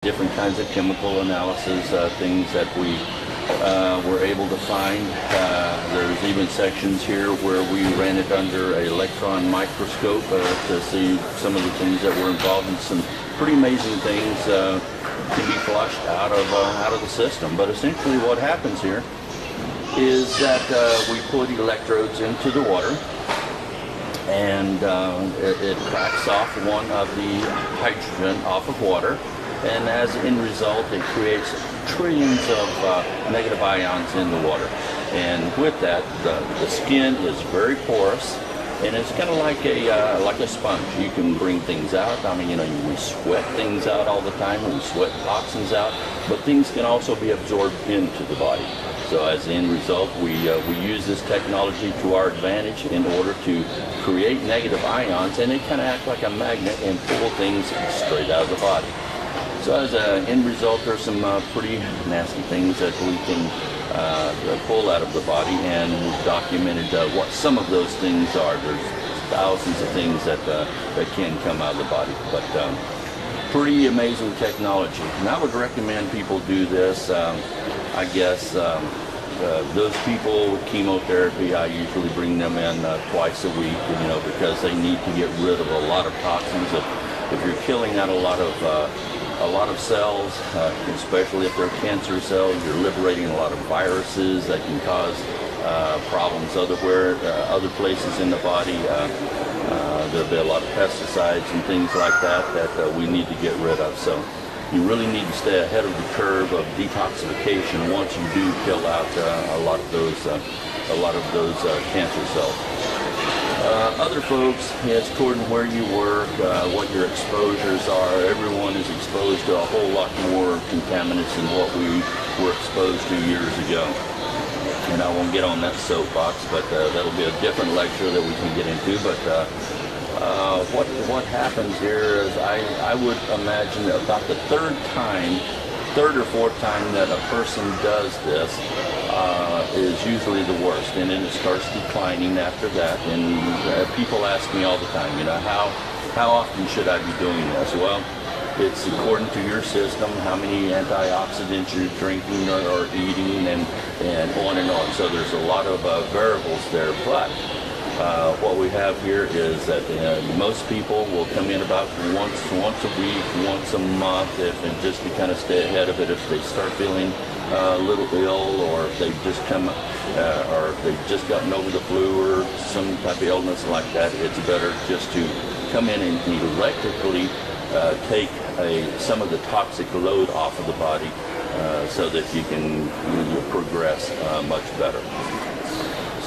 different kinds of chemical analysis, things that we were able to find. There's even sections here where we ran it under an electron microscope to see some of the things that were involved, in some pretty amazing things can be flushed out of the system. But essentially what happens here is that we put electrodes into the water, and it cracks off one of the hydrogen off of water, and as an end result it creates trillions of negative ions in the water. And with that, the skin is very porous, and it's kind of like a sponge. You can bring things out. I mean, we sweat things out all the time, we sweat toxins out, but things can also be absorbed into the body. So as an end result, we use this technology to our advantage in order to create negative ions, and they kind of act like a magnet and pull things straight out of the body. So as an end result, there's some pretty nasty things that we can pull out of the body, and we've documented what some of those things are. There's thousands of things that can come out of the body, but pretty amazing technology. And I would recommend people do this. I guess those people with chemotherapy, I usually bring them in twice a week, because they need to get rid of a lot of toxins. If you're killing out a lot of cells, especially if they're cancer cells, you're liberating a lot of viruses that can cause problems other places in the body. There'll be a lot of pesticides and things like that we need to get rid of. So you really need to stay ahead of the curve of detoxification once you do kill out a lot of those cancer cells. Other folks, it's according to where you work, what your exposures are. Everyone is exposed to a whole lot more contaminants than what we were exposed to years ago. And I won't get on that soapbox, but that'll be a different lecture that we can get into. But what happens here is I would imagine about the third or fourth time that a person does this is usually the worst, and then it starts declining after that. And people ask me all the time, how often should I be doing this? Well, it's according to your system, how many antioxidants you're drinking or eating, and on and on. So there's a lot of variables there, but what we have here is that most people will come in about once a week, once a month, and just to kind of stay ahead of it. If they start feeling a little ill, or if they've just or they've just gotten over the flu or some type of illness like that, it's better just to come in and electrically take some of the toxic load off of the body, so that you can progress much better.